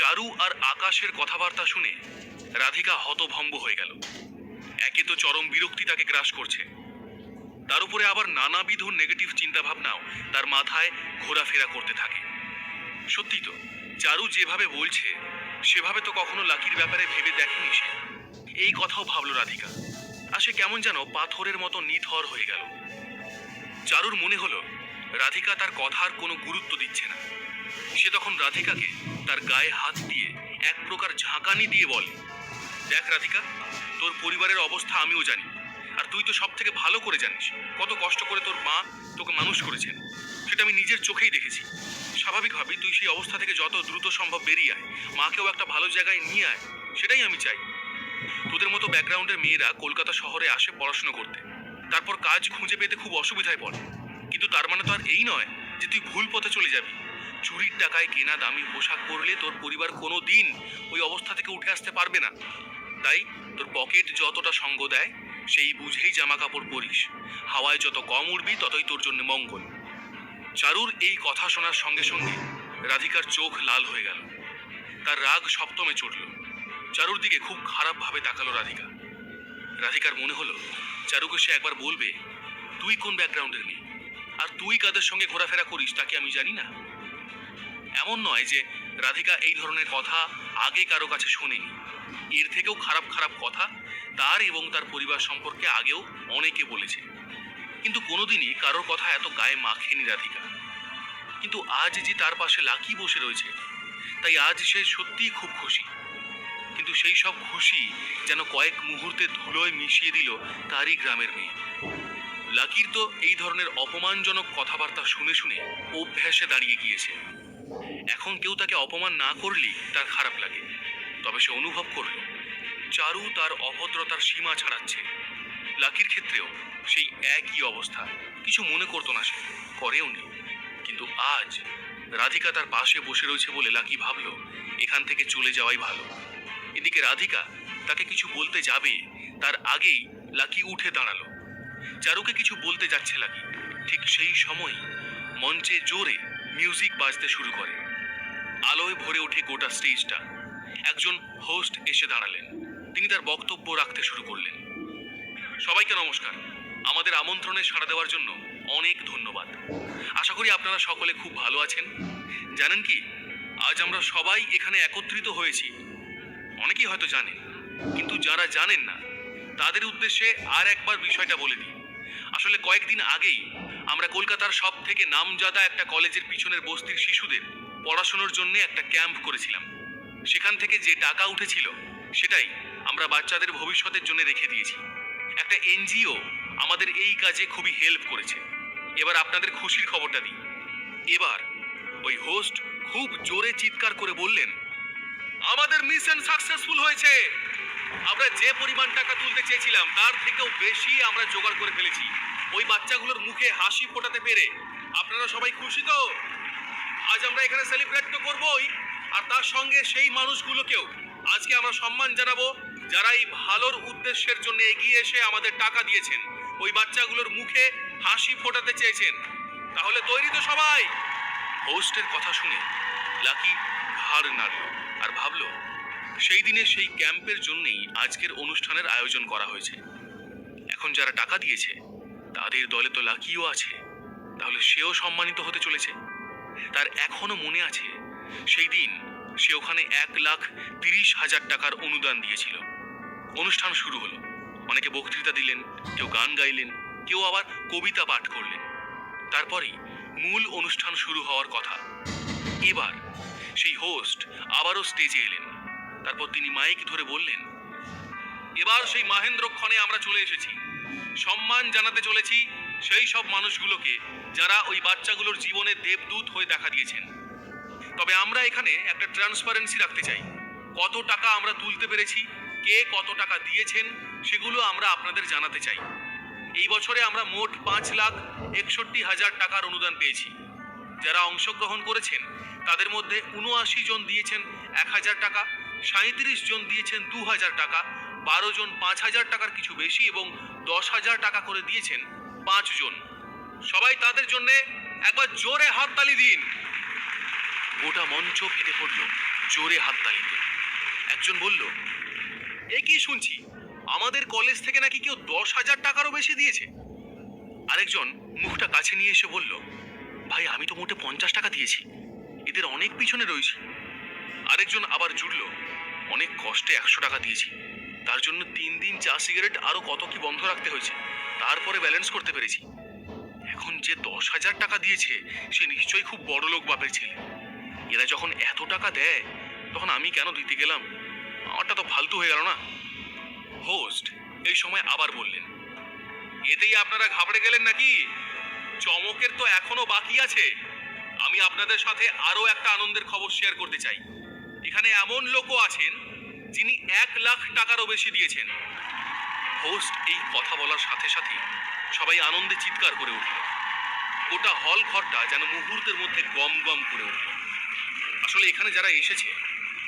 চারু আর আকাশের কথাবার্তা শুনে রাধিকা হতভম্ব হয়ে গেল। একে তো চরম বিরক্তি তাকে গ্রাস করছে, তার উপরে আবার নানাবিধ নেগেটিভ চিন্তাভাবনাও তার মাথায় ঘোরাফেরা করতে থাকে। সত্যি তো, চারু যেভাবে বলছে সেভাবে তো কখনো লাকির ব্যাপারে ভেবে দেখেনি সে। এই কথাও ভাবলো রাধিকা, আর সে কেমন যেন পাথরের মতো নিথর হয়ে গেল। চারুর মনে হলো রাধিকা তার কথার কোনো গুরুত্ব দিচ্ছে না। সে তখন রাধিকাকে তার গায়ে হাত দিয়ে এক প্রকার ঝাঁকানি দিয়ে বলে, দেখ রাধিকা, তোর পরিবারের অবস্থা আমিও জানি, আর তুই তো সব থেকে ভালো করে জানিস কত কষ্ট করে তোর মা তোকে মানুষ করেছেন। সেটা আমি নিজের চোখেই দেখেছি। স্বাভাবিকভাবেই তুই সেই অবস্থা থেকে যত দ্রুত সম্ভব বেরিয়ে আয়, মাকেও একটা ভালো জায়গায় নিয়ে আয়, সেটাই আমি চাই। তোদের মতো ব্যাকগ্রাউন্ডের মেয়েরা কলকাতা শহরে আসে পড়াশোনা করতে, তারপর কাজ খুঁজে পেতে খুব অসুবিধায় পড়ে। কিন্তু তার মানে তো আর এই নয় যে তুই ভুল পথে চলে যাবি। চুরির টাকায় কেনা দামি পোশাক পরলে তোর পরিবার কোনো দিন ওই অবস্থা থেকে উঠে আসতে পারবে না। তাই তোর পকেট যতটা সঙ্গ দেয় সেই বুঝেই জামা কাপড় পরিস। হাওয়ায় যত কম উড়বি ততই তোর জন্য মঙ্গল। চারুর এই কথা শোনার সঙ্গে সঙ্গে রাধিকার চোখ লাল হয়ে গেল। তার রাগ সপ্তমে চড়ল। চারুর দিকে খুব খারাপভাবে তাকালো রাধিকা। রাধিকার মনে হলো চারুকে সে একবার বলবে, তুই কোন ব্যাকগ্রাউন্ডের মেয়ে, আর তুই কাদের সঙ্গে ঘোরাফেরা করিস তা কি আমি জানি না? এমন নয় যে রাধিকা এই ধরনের কথা আগে কারো কাছে শোনেনি। এর থেকেও খারাপ খারাপ কথা তার এবং তার পরিবার সম্পর্কে আগেও অনেকে বলেছে, কিন্তু কোনোদিনই কারোর কথা এত গায়ে মাখেনি রাধিকা। কিন্তু আজ যে তার পাশে লাকি বসে রয়েছে, তাই আজ সে সত্যিই খুব খুশি। কিন্তু সেই সব খুশি যেন কয়েক মুহূর্তে ধুলোয় মিশিয়ে দিল তারই গ্রামের মেয়ে। লাকির তো এই ধরনের অপমানজনক কথাবার্তা শুনে শুনে অভ্যাসে দাঁড়িয়ে গিয়েছে। এখন কেউ তাকে অপমান না করলেই তার খারাপ লাগে। তবে সে অনুভব করল চারু তার অভদ্রতার সীমা ছাড়াচ্ছে। লাকির ক্ষেত্রেও সেই একই অবস্থা। কিছু মনে করতো না সে, করেও নি। কিন্তু আজ রাধিকা তার পাশে বসে রয়েছে বলে লাকি ভাবল এখান থেকে চলে যাওয়াই ভালো। এদিকে রাধিকা তাকে কিছু বলতে যাবে, তার আগেই লাকি উঠে দাঁড়ালো। চারুকে কিছু বলতে যাচ্ছে লাকি, ঠিক সেই সময় মঞ্চে জোরে মিউজিক বাজতে শুরু করে। আলোয় ভরে ওঠে গোটা স্টেজটা। একজন হোস্ট এসে দাঁড়ালেন। তিনি তার বক্তব্য রাখতে শুরু করলেন। সবাইকে নমস্কার। আমাদের আমন্ত্রণে সাড়া দেওয়ার জন্য অনেক ধন্যবাদ। আশা করি আপনারা সকলে খুব ভালো আছেন। জানেন কি, আজ আমরা সবাই এখানে একত্রিত হয়েছি, অনেকেই হয়তো জানেন, কিন্তু যারা জানেন না তাদের উদ্দেশ্যে আর একবার বিষয়টা বলে দিই। আসলে কয়েকদিন আগেই আমরা কলকাতার সব থেকে নামজাদা একটা কলেজের পিছনের বস্তির শিশুদের পড়াশোনার জন্য একটা ক্যাম্প করেছিলাম। সেখান থেকে যে টাকা উঠেছিল সেটাই আমরা বাচ্চাদের ভবিষ্যতের জন্য রেখে দিয়েছি। একটা এনজিও আমাদের এই কাজে খুবই হেল্প করেছে। এবার আপনাদের খুশির খবরটা দিই। এবার ওই হোস্ট খুব জোরে চিৎকার করে বললেন, আমাদের মিশন সাকসেসফুল হয়েছে। আমরা যে পরিমাণ টাকা তুলতে চেয়েছিলাম তার থেকেও বেশি আমরা জোগাড় করে ফেলেছি। ওই বাচ্চাগুলোর মুখে হাসি ফোটাতে পেরে আপনারা সবাই খুশি তো? আজ আমরা এখানে সেলিব্রেট তো করবোই, আর তার সঙ্গে সেই মানুষগুলোকেও আজকে আমরা সম্মান জানাবো যারা এই ভালোর উদ্দেশ্যের জন্য এগিয়ে এসে আমাদের টাকা দিয়েছেন, ওই বাচ্চাগুলোর মুখে হাসি ফোটাতে চেয়েছেন। তাহলে তৈরি তো সবাই? হোস্টের কথা শুনে লাকি ঘাড় নাড়ল আর ভাবল সেই দিনে সেই ক্যাম্পের জন্যই আজকের অনুষ্ঠানের আয়োজন করা হয়েছে। এখন যারা টাকা দিয়েছে তাদের দলে তো লাকিও আছে, তাহলে সেও সম্মানিত হতে চলেছে। তার এখনো মনে আছে সেই দিন সে ওখানে 1,30,000 টাকার অনুদান দিয়েছিল। অনুষ্ঠান শুরু হলো। অনেকে বক্তৃতা দিলেন, কেউ গান গাইলেন, কেউ আবার কবিতা পাঠ করলেন। তারপরেই মূল অনুষ্ঠান শুরু হওয়ার কথা। এবার সেই হোস্ট আবারও স্টেজে এলেন। তারপর তিনি মাইক ধরে বললেন, এবার সেই মাহেন্দ্রক্ষণে আমরা চলে এসেছি। সম্মান জানাতে চলেছি সেই সব মানুষগুলোকে যারা ওই বাচ্চাগুলোর জীবনে দেবদূত হয়ে দেখা দিয়েছেন। তবে আমরা এখানে একটা ট্রান্সপারেন্সি রাখতে চাই। কত টাকা আমরা তুলতে পেরেছি, কে কত টাকা দিয়েছেন, সেগুলো আমরা আপনাদের জানাতে চাই। এই বছরে আমরা মোট 5,61,000 টাকার অনুদান পেয়েছি। যারা অংশগ্রহণ করেছেন তাদের মধ্যে 79 জন দিয়েছেন 1,000 টাকা, 37 জন দিয়েছেন 2,000 টাকা, 12 জন 5,000 টাকার কিছু বেশি এবং 10,000 টাকা করে দিয়েছেন 5 জন। সবাই তাদের জন্য একবার জোরে হাততালি দিন। গোটা মঞ্চ ফেটে পড়ল জোরে হাততালি দিল। একজন বলল, এ কি শুনছি, আমাদের কলেজ থেকে নাকি কেউ 10,000 টাকারও বেশি দিয়েছে। আরেকজন মুখটা কাছে নিয়ে এসে বলল, ভাই আমি তো মোটে 50 টাকা দিয়েছি, এদের অনেক পিছনে রয়েছি। আরেকজন আবার জুড়ল, অনেক কষ্টে 100 টাকা দিয়েছি, তার জন্য 3 দিন চা সিগারেট আরো কত কি বন্ধ রাখতে হয়েছে, তারপরে ব্যালেন্স করতে পেরেছি। এখন যে 10,000 টাকা দিয়েছে সে নিশ্চয়ই খুব বড় লোক বাপের ছেলে। এরা যখন এত টাকা দেয় তখন আমি কেন দিতে গেলাম, আমারটা তো ফালতু হয়ে গেল না। হোস্ট এই সময় আবার বললেন, এতেই আপনারা ঘাবড়ে গেলেন নাকি? চমকের তো এখনো বাকি আছে। আমি আপনাদের সাথে আরো একটা আনন্দের খবর শেয়ার করতে চাই। এখানে এমন লোকও আছেন যিনি 1,00,000 টাকারও বেশি দিয়েছেন। হোস্ট এই কথা বলার সাথে সাথে সবাই আনন্দে চিৎকার করে উঠল। গোটা হল ঘরটা যেন মুহূর্তের মধ্যে গম গম করে উঠল। আসলে এখানে যারা এসেছে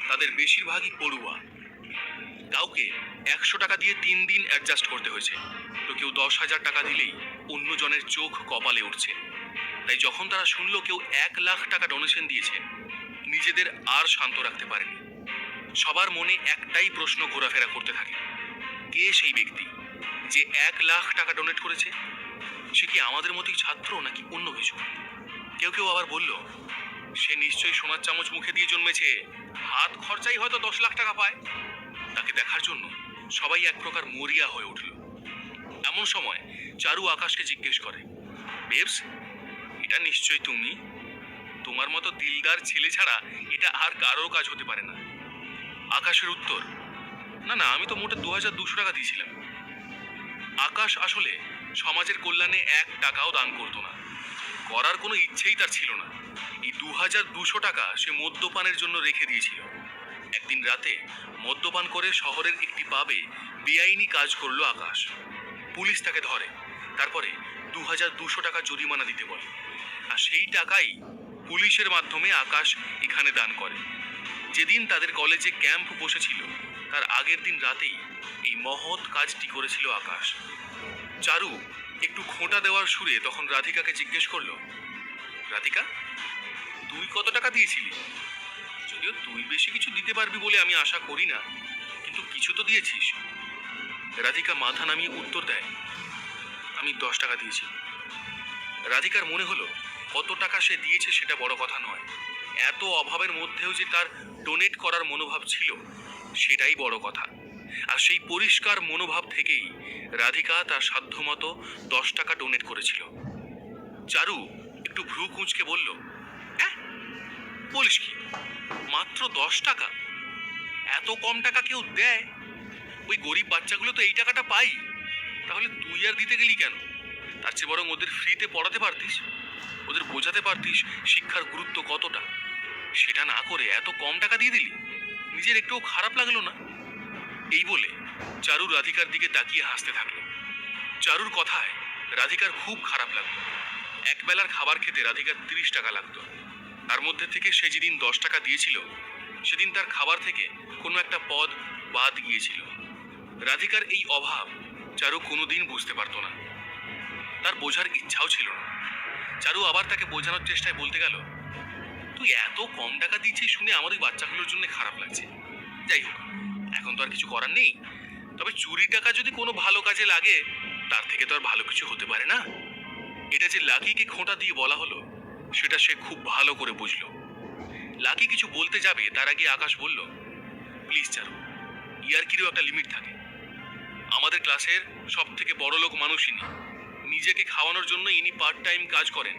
তাদের বেশিরভাগই পড়ুয়া। কাউকে 100 টাকা দিয়ে 3 দিন অ্যাডজাস্ট করতে হয়েছে, তো কেউ 10,000 টাকা দিলেই অন্যজনের চোখ কপালে উঠছে। তাই যখন তারা শুনলো কেউ 1,00,000 টাকা ডোনেশন দিয়েছে, নিজেদের আর শান্ত রাখতে পারেনি। সবার মনে একটাই প্রশ্ন ঘোরাফেরা করতে থাকে, কে সেই ব্যক্তি যে 1,00,000 টাকা ডোনেট করেছে? সে কি আমাদের মতোই ছাত্র নাকি অন্য কিছু? কেউ কেউ আবার বলল, সে নিশ্চয়ই সোনার চামচ মুখে দিয়ে জন্মেছে, হাত খরচাই হয়তো 10 লাখ টাকা পায়। তাকে দেখার জন্য সবাই এক প্রকার মরিয়া হয়ে উঠল। এমন সময় চারু আকাশকে জিজ্ঞেস করে, বেবস এটা নিশ্চয়ই তুমি? তোমার মতো দিলদার ছেলে ছাড়া এটা আর কারোর কাজ হতে পারে না। আকাশের উত্তর, না না, আমি তো মোটে 2,200 টাকা দিয়েছিলাম। আকাশ আসলে সমাজের কল্যাণে 1 টাকাও দান করতো না, করার কোনো ইচ্ছেই তার ছিল না। এই 2,200 টাকা সে মদ্যপানের জন্য রেখে দিয়েছিল। একদিন রাতে মদ্যপান করে শহরের একটি পাবে বেআইনি কাজ করলো আকাশ। পুলিশ তাকে ধরে, তারপরে 2,200 টাকা জরিমানা দিতে বলে। আর সেই টাকাই পুলিশের মাধ্যমে আকাশ এখানে দান করে। যেদিন তাদের কলেজে ক্যাম্প বসেছিল তার আগের দিন রাতেই এই মহৎ কাজটি করেছিল আকাশ। চারু একটু খোঁটা দেওয়ার সুরে তখন রাধিকাকে জিজ্ঞেস করলো, রাধিকা তুই কত টাকা দিয়েছিলি? যদিও তুই বেশি কিছু দিতে পারবি বলে আমি আশা করি না, কিন্তু কিছু তো দিয়েছিস। রাধিকা মাথা নামিয়ে উত্তর দেয়, আমি 10 টাকা দিয়েছি। রাধিকার মনে হলো কত টাকা সে দিয়েছে সেটা বড় কথা নয়, এত অভাবের মধ্যেও যে তার ডোনেট করার মনোভাব ছিল সেটাই বড় কথা। আর সেই পরিষ্কার মনোভাব থেকেই রাধিকা তার সাধ্যমতো 10 টাকা ডোনেট করেছিল। চারু একটু ভ্রু কুঁচকে বলল, হ্যাঁ বলিস কি, মাত্র 10 টাকা? এত কম টাকা কেউ দেয়? ওই গরিব বাচ্চাগুলো তো এই টাকাটা পাই, তাহলে তুই আর দিতে গেলি কেন? তার চেয়ে বরং ওদের ফ্রিতে পড়াতে পারতিস, ওদের বোঝাতে পারতিস শিক্ষার গুরুত্ব কতটা। সেটা না করে এত কম টাকা দিয়ে দিলি, নিজের একটুও খারাপ লাগলো না? এই বলে চারু রাধিকার দিকে তাকিয়ে হাসতে থাকলো। চারুর কথায় রাধিকার খুব খারাপ লাগলো। একবেলার খাবার খেতে রাধিকার 30 টাকা লাগতো। তার মধ্যে থেকে সে যেদিন 10 টাকা দিয়েছিল সেদিন তার খাবার থেকে কোনো একটা পদ বাদ গিয়েছিল। রাধিকার এই অভাব চারু কোনোদিন বুঝতে পারতো না, তার বোঝার ইচ্ছাও ছিল না। চারু আবার তাকে বোঝানোর চেষ্টায় বলতে গেল, তুই এত কম টাকা দিচ্ছিস শুনে আমাদের বাচ্চাগুলোর জন্য খারাপ লাগছে। যাই হোক, এখন তো আর কিছু করার নেই, তবে চুরি টাকা যদি কোনো ভালো কাজে লাগে তার থেকে তো আর ভালো কিছু হতে পারে না। এটা যে লাকিকে খোঁটা দিয়ে বলা হলো সেটা সে খুব ভালো করে বুঝলো। লাকি কিছু বলতে যাবে তার আগে আকাশ বলল, প্লিজ চারু, ইয়ার্কিরও একটা লিমিট থাকে। আমাদের ক্লাসের সব থেকে বড় লোক মানুষ ইনি, নিজেকে খাওয়ানোর জন্য ইনি পার্ট টাইম কাজ করেন,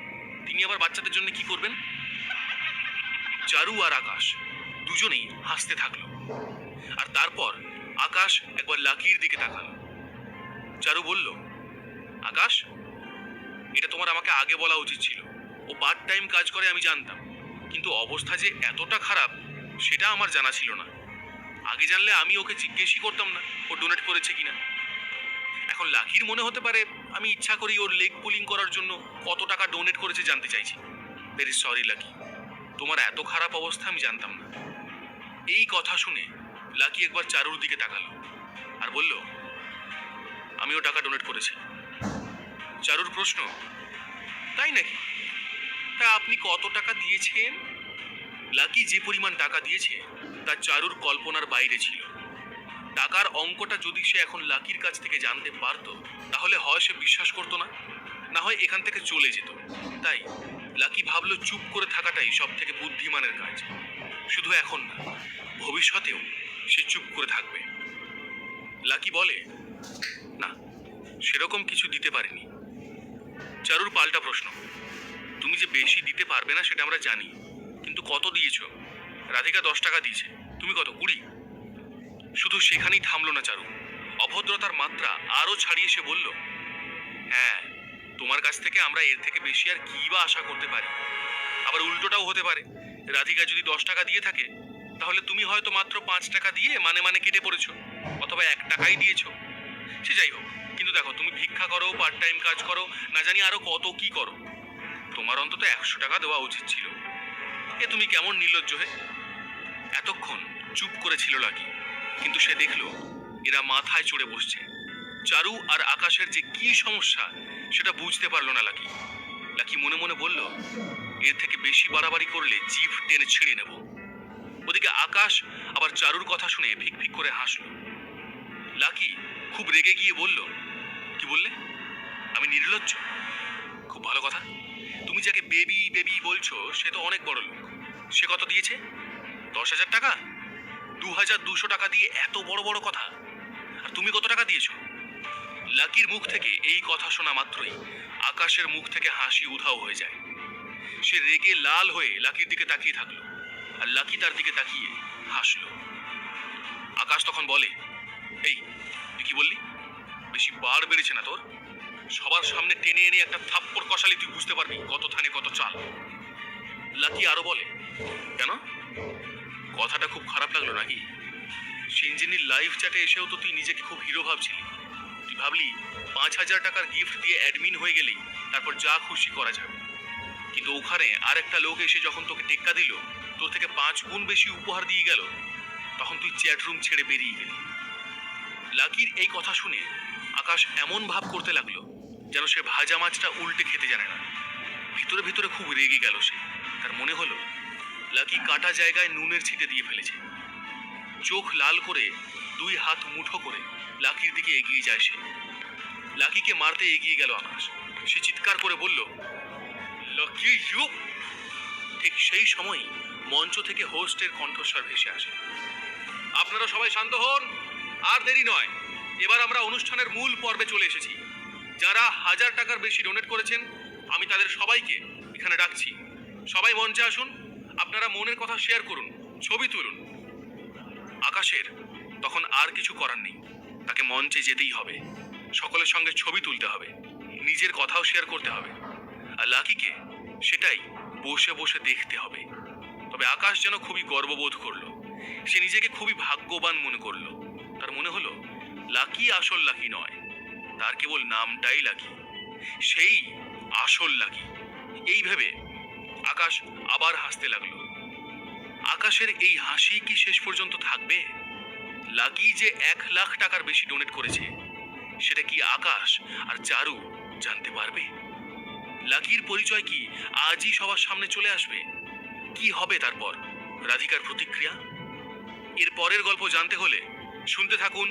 তিনি আবার বাচ্চাদের জন্য কি করবেন? চারু আর আকাশ দুজনেই হাসতে থাকলো। আর তারপর আকাশ একবার লাকির দিকে তাকালো। চারু বলল, আকাশ এটা তোমার আমাকে আগে বলা উচিত ছিল। ও পার্ট টাইম কাজ করে আমি জানতাম, কিন্তু অবস্থা যে এতটা খারাপ সেটা আমার জানা ছিল না। আগে জানলে আমি ওকে জিজ্ঞেসই করতাম না ও ডোনেট করেছে কিনা। এখন লাকির মনে হতে পারে আমি ইচ্ছা করি ওর লেগ পুলিং করার জন্য কত টাকা ডোনেট করেছে জানতে চাইছি। ভেরি সরি লাকি, তোমার এত খারাপ অবস্থা আমি জানতাম না। এই কথা শুনে লাকি একবার চারুর দিকে তাকালো আর বলল, আমিও টাকা ডোনেট করেছি। চারুর প্রশ্ন, তাই নাকি? তা আপনি কত টাকা দিয়েছেন? লাকি যে পরিমাণ টাকা দিয়েছে তা চারুর কল্পনার বাইরে ছিল। টাকার অঙ্কটা যদি সে এখন লাকির কাছ থেকে জানতে পারতো, তাহলে হয় সে বিশ্বাস করতো না, না হয় এখান থেকে চলে যেত। তাই লাকি ভাবলো চুপ করে থাকাটাই সব থেকে বুদ্ধিমানের কাজ। শুধু এখন না, ভবিষ্যতেও সে চুপ করে থাকবে। লাকি বলে, না, সেরকম কিছু দিতে পারিনি। চারুর পাল্টা প্রশ্ন, তুমি যে বেশি দিতে পারবে না সেটা আমরা জানি, কিন্তু কত দিয়েছো? রাধিকা 10 টাকা দিয়েছে, তুমি কত? 20? শুধু সেখানেই থামলো না চারু, অভদ্রতার মাত্রা আরো ছাড়িয়ে সে বলল, হ্যাঁ, তোমার কাছ থেকে আমরা এর থেকে বেশি আর কি বা আশা করতে পারি? আবার উল্টোটাও হতে পারে, রাধিকা যদি 10 টাকা দিয়ে থাকে, তাহলে তুমি হয়তো মাত্র 5 টাকা দিয়ে মানে মানে কেটে পড়েছো, অথবা 1 টাকাই দিয়েছো। সে যাই হোক, কিন্তু দেখো, তুমি ভিক্ষা করো, পার্ট টাইম কাজ করো, না জানি আরো কত কি করো, তোমার অন্তত 100 টাকা দেওয়া উচিত ছিল। এ তুমি কেমন নির্লজ্জ হে? এতক্ষণ চুপ করেছিল লাকি, কিন্তু সে দেখলো এরা মাথায় চড়ে বসছে। চারু আর আকাশের যে কি সমস্যা সেটা বুঝতে পারলো না লাকি। লাকি মনে মনে বলল, এর থেকে বেশি বাড়াবাড়ি করলে জিভ টেনে ছিঁড়ে নেব। ওদিকে আকাশ আবার চারুর কথা শুনে ফিক ফিক করে হাসলো। লাকি খুব রেগে গিয়ে বলল, কি বললে? আমি নির্লজ্জ? খুব ভালো কথা। তুমি যাকে বেবি বেবি বলছো সে তো অনেক বড় লোক। সে কত দিয়েছে? 10,000 টাকা? 2,200 টাকা দিয়ে এত বড় বড় কথা? আর তুমি কত টাকা দিয়েছো? লাকির মুখ থেকে এই কথা শোনা মাত্রই আকাশের মুখ থেকে হাসি উধাও হয়ে যায়। সে রেগে লাল হয়ে লাকির দিকে তাকিয়ে থাকলো, আর লাকি তার দিকে তাকিয়ে হাসলো। আকাশ তখন বলে, এই, তুই কি বললি? বেশি বার বেড়েছে না তোর? সবার সামনে টেনে এনে একটা থাপ্পড় কষালি তুই বুঝতে পারবি কত থানে কত চাল। লাকি আরো বলে, কেন? কথাটা খুব খারাপ লাগলো নাকি? সিনজিনির লাইভ চ্যাটে এসেও তো তুই নিজেকে খুব হিরো ভাবছিলি। তুই ভাবলি 5,000 টাকার গিফট দিয়ে অ্যাডমিন হয়ে গেলেই তারপর যা খুশি করা যাবে। কিন্তু ওখানে আর একটা লোক এসে যখন তোকে টেক্কা দিল, তোর থেকে 5 গুণ বেশি উপহার দিয়ে গেল, তখন তুই চ্যাট রুম ছেড়ে বেরিয়ে গেলি। লাকির এই কথা শুনে আকাশ এমন ভাব করতে লাগলো যেন সে ভাজা মাছটা উল্টে খেতে জানে না। ভিতরে ভিতরে খুব রেগে গেল সে। তার মনে হলো লাকি কাটা জায়গায় নুনের ছিটে দিয়ে ফেলেছে। চোখ লাল করে 2 হাত মুঠো করে লাকির দিকে এগিয়ে যায় সে। লাকিকে মারতে এগিয়ে গেল আকাশ। সে চিৎকার করে বলল, লাকি ইউ! ঠিক সেই সময়ই মঞ্চ থেকে হোস্টের কণ্ঠস্বর ভেসে আসে, আপনারা সবাই শান্ত হন, আর দেরি নয়, এবার আমরা অনুষ্ঠানের মূল পর্বে চলে এসেছি। যারা 1000 টাকার বেশি ডোনেট করেছেন, আমি তাদের সবাইকে এখানে ডাকছি। সবাই মঞ্চে আসুন, আপনারা মনের কথা শেয়ার করুন, ছবি তুলুন। আকাশের তখন আর কিছু করার নেই, তাকে মঞ্চে যেতেই হবে, সকলের সঙ্গে ছবি তুলতে হবে, নিজের কথাও শেয়ার করতে হবে। আর লাকিকে সেটাই বসে বসে দেখতে হবে। তবে আকাশ যেন খুবই গর্ববোধ করলো, সে নিজেকে খুবই ভাগ্যবান মনে করলো। তার মনে হলো লাকি আসল লাকি নয়, তার কেবল নামটাই লাকি, সেই আসল লাকি। এই ভেবে আকাশ আবার হাসতে লাগলো। আকাশের এই হাসি কি শেষ পর্যন্ত থাকবে? লাকি যে 1,00,000 টাকার বেশি ডোনেট করেছে, সেটা কি আকাশ আর চারু জানতে পারবে? লাকির পরিচয় কি আজই সবার সামনে চলে আসবে? কি হবে তারপর রাধিকার প্রতিক্রিয়া? এর পরের গল্প জানতে হলে শুনতে থাকুন